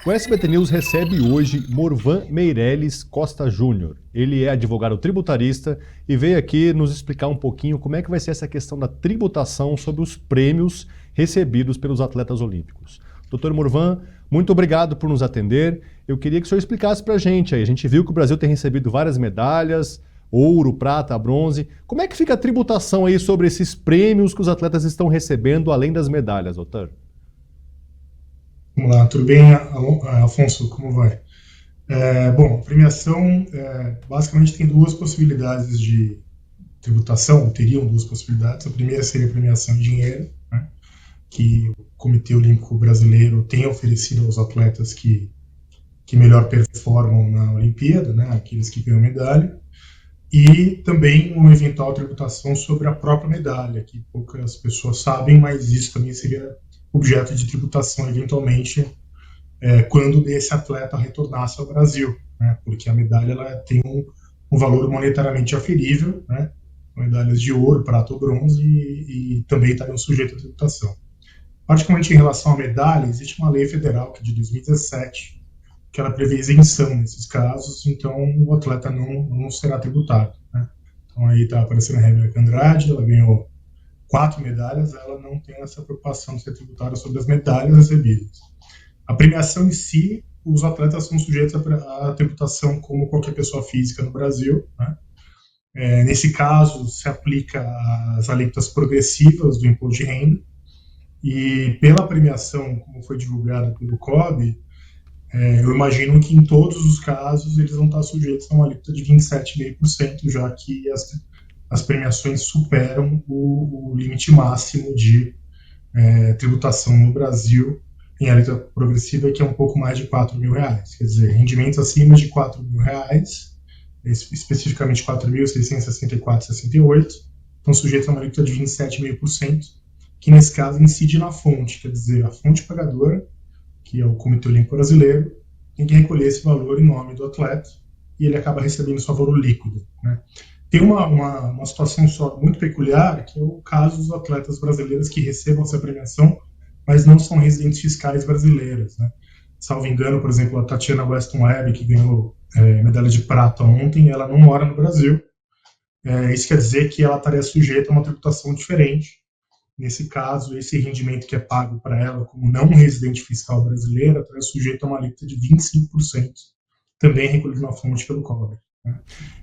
O SBT News recebe hoje Morvan Meirelles Costa Júnior. Ele é advogado tributarista e veio aqui nos explicar um pouquinho como é que vai ser essa questão da tributação sobre os prêmios recebidos pelos atletas olímpicos. Doutor Morvan, muito obrigado por nos atender. Eu queria que o senhor explicasse para a gente. A gente viu que o Brasil tem recebido várias medalhas, ouro, prata, bronze. Como é que fica a tributação aí sobre esses prêmios que os atletas estão recebendo, além das medalhas, doutor? Vamos lá, tudo bem, Afonso? Como vai? Bom, a premiação basicamente tem duas possibilidades de tributação, ou teriam duas possibilidades. A primeira seria a premiação em dinheiro, né, que o Comitê Olímpico Brasileiro tem oferecido aos atletas que melhor performam na Olimpíada, né, aqueles que ganham medalha, e também uma eventual tributação sobre a própria medalha, que poucas pessoas sabem, mas isso também seria objeto de tributação eventualmente quando esse atleta retornasse ao Brasil, né? Porque a medalha ela tem um valor monetariamente aferível, né? Medalhas de ouro, prata ou bronze e também estariam sujeitas à tributação. Particularmente em relação à medalha, existe uma lei federal que é de 2017 que ela prevê isenção nesses casos, então o atleta não será tributado, né? Então aí está aparecendo a Rebeca Andrade, ela ganhou 4 medalhas, ela não tem essa preocupação de ser tributária sobre as medalhas recebidas. A premiação em si, os atletas são sujeitos à tributação como qualquer pessoa física no Brasil, né? Nesse caso, se aplica as alíquotas progressivas do imposto de renda, e pela premiação, como foi divulgada pelo COB, eu imagino que em todos os casos eles vão estar sujeitos a uma alíquota de 27,5%, já que as premiações superam o limite máximo de tributação no Brasil em alíquota progressiva, que é um pouco mais de R$4 mil. Quer dizer, rendimentos acima de R$4 mil, especificamente 4.664,68, estão sujeitos a uma alíquota de 27,5%, que nesse caso incide na fonte, quer dizer, a fonte pagadora, que é o Comitê Olímpico Brasileiro, tem que recolher esse valor em nome do atleta e ele acaba recebendo esse valor líquido, né? Tem uma situação só muito peculiar, que é o caso dos atletas brasileiros que recebam essa premiação, mas não são residentes fiscais brasileiras, né? Salvo engano, por exemplo, a Tatiana Weston Webb, que ganhou medalha de prata ontem, ela não mora no Brasil. Isso quer dizer que ela estaria sujeita a uma tributação diferente. Nesse caso, esse rendimento que é pago para ela como não residente fiscal brasileira estaria sujeito a uma alíquota de 25%, também recolhido na fonte pelo COB. Né?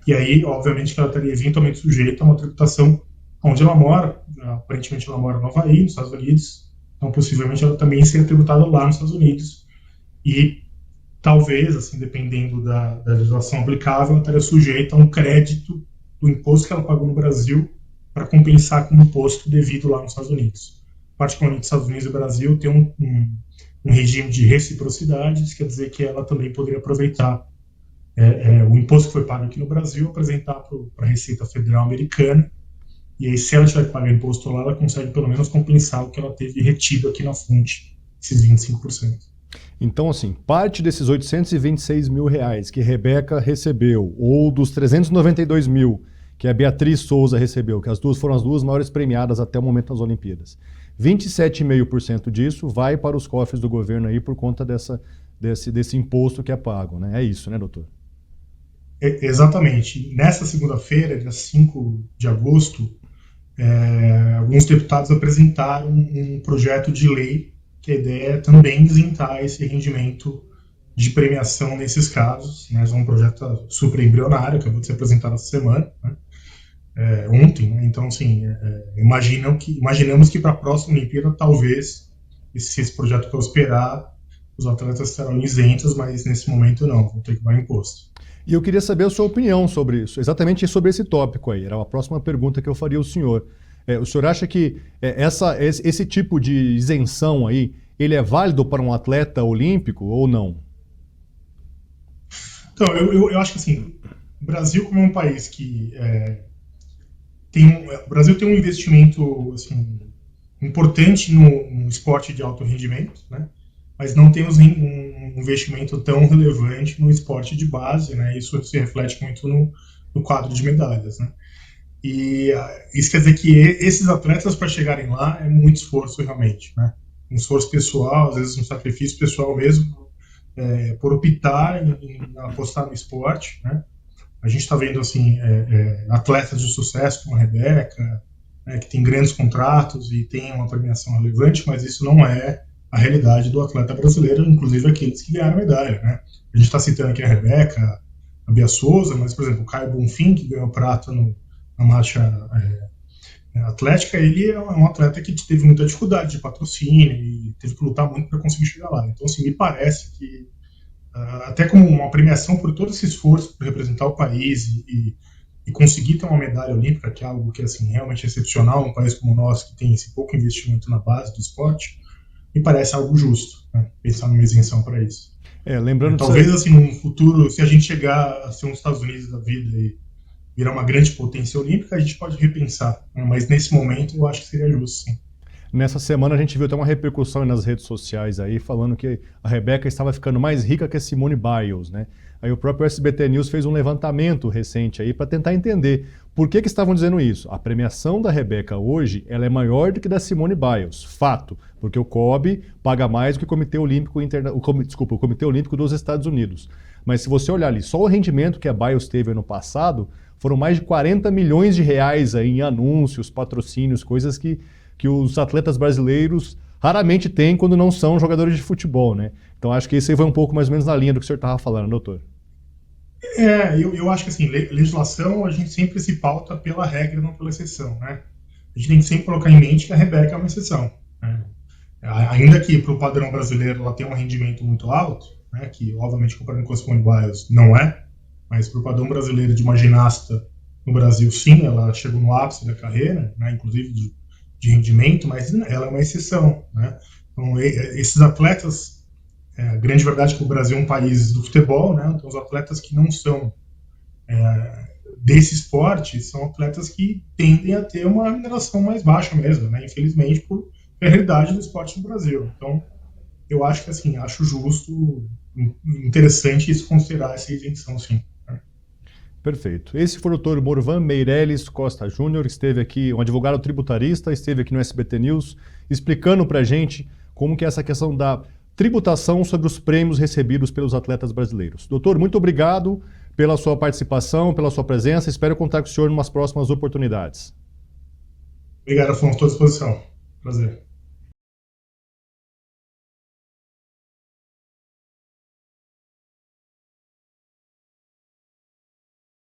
E aí, obviamente, que ela estaria eventualmente sujeita a uma tributação onde ela mora. Aparentemente, ela mora no Havaí, nos Estados Unidos, então possivelmente ela também seria tributada lá nos Estados Unidos. E talvez, assim, dependendo da legislação aplicável, ela estaria sujeita a um crédito do imposto que ela pagou no Brasil para compensar com o imposto devido lá nos Estados Unidos. Particularmente, Estados Unidos e Brasil têm um regime de reciprocidade, isso quer dizer que ela também poderia aproveitar o imposto que foi pago aqui no Brasil, apresentar para a Receita Federal Americana, e aí se ela tiver que pagar imposto lá, ela consegue pelo menos compensar o que ela teve retido aqui na fonte, esses 25%. Então, assim, parte desses 826 mil reais que Rebeca recebeu, ou dos 392 mil que a Beatriz Souza recebeu, que foram as duas maiores premiadas até o momento das Olimpíadas, 27,5% disso vai para os cofres do governo aí por conta desse imposto que é pago, né? É isso, né, doutor? Exatamente. Nessa segunda-feira, dia 5 de agosto, alguns deputados apresentaram um projeto de lei que a ideia é também isentar esse rendimento de premiação nesses casos, né? É um projeto super embrionário, acabou de ser apresentado essa semana, né? Ontem, né? Então, assim, imaginamos que para a próxima Olimpíada, talvez, se esse projeto prosperar, os atletas serão isentos, mas nesse momento não, vão ter que pagar imposto. E eu queria saber a sua opinião sobre isso, exatamente sobre esse tópico aí. Era a próxima pergunta que eu faria ao senhor. O senhor acha que esse tipo de isenção aí, ele é válido para um atleta olímpico ou não? Então, eu acho que assim, o Brasil como é um país que o Brasil tem um investimento assim, importante no esporte de alto rendimento, né? Mas não temos um investimento tão relevante no esporte de base, né? Isso se reflete muito no quadro de medalhas, né? E isso quer dizer que esses atletas, para chegarem lá, é muito esforço realmente, né? Um esforço pessoal, às vezes um sacrifício pessoal mesmo, por optar em apostar no esporte, né? A gente está vendo assim atletas de sucesso como a Rebeca, né, que tem grandes contratos e tem uma premiação relevante, mas isso não é a realidade do atleta brasileiro, inclusive aqueles que ganharam medalha, né? A gente está citando aqui a Rebeca, a Bia Souza, mas, por exemplo, o Caio Bonfim, que ganhou prata na marcha atlética, ele é um atleta que teve muita dificuldade de patrocínio e teve que lutar muito para conseguir chegar lá. Então, assim, me parece que, até como uma premiação por todo esse esforço para representar o país e conseguir ter uma medalha olímpica, que é algo que assim, realmente excepcional, um país como o nosso, que tem esse pouco investimento na base do esporte, me parece algo justo, né? Pensar numa isenção para isso. Lembrando talvez, assim, num futuro, se a gente chegar a ser um Estados Unidos da vida e virar uma grande potência olímpica, a gente pode repensar, né? Mas nesse momento eu acho que seria justo, sim. Nessa semana a gente viu até uma repercussão nas redes sociais aí, falando que a Rebeca estava ficando mais rica que a Simone Biles, né? Aí o próprio SBT News fez um levantamento recente aí para tentar entender por que estavam dizendo isso. A premiação da Rebeca hoje, ela é maior do que da Simone Biles, fato, porque o COB paga mais do que o Comitê Olímpico o Comitê Olímpico dos Estados Unidos. Mas se você olhar ali, só o rendimento que a Biles teve ano passado foram mais de 40 milhões de reais aí em anúncios, patrocínios, coisas que os atletas brasileiros raramente têm quando não são jogadores de futebol, né? Então acho que isso aí foi um pouco mais ou menos na linha do que o senhor estava falando, doutor. Eu acho que assim, legislação a gente sempre se pauta pela regra, não pela exceção, né? A gente tem que sempre colocar em mente que a Rebeca é uma exceção, né? Ainda que para o padrão brasileiro ela tenha um rendimento muito alto, né, que obviamente comparando com as Simone Biles não é, mas para o padrão brasileiro de uma ginasta no Brasil, sim, ela chegou no ápice da carreira, né, inclusive de rendimento, mas ela é uma exceção, né? Então, esses atletas, a grande verdade é que o Brasil é um país do futebol, né? Então os atletas que não são desse esporte são atletas que tendem a ter uma remuneração mais baixa mesmo, né? Infelizmente, por realidade do esporte no Brasil. Então, eu acho que assim, acho justo, interessante isso considerar essa isenção, sim. Perfeito. Esse foi o doutor Morvan Meirelles Costa Júnior, que esteve aqui, um advogado tributarista, esteve aqui no SBT News, explicando para a gente como que é essa questão da tributação sobre os prêmios recebidos pelos atletas brasileiros. Doutor, muito obrigado pela sua participação, pela sua presença. Espero contar com o senhor em umas próximas oportunidades. Obrigado, Afonso. Estou à disposição. Prazer.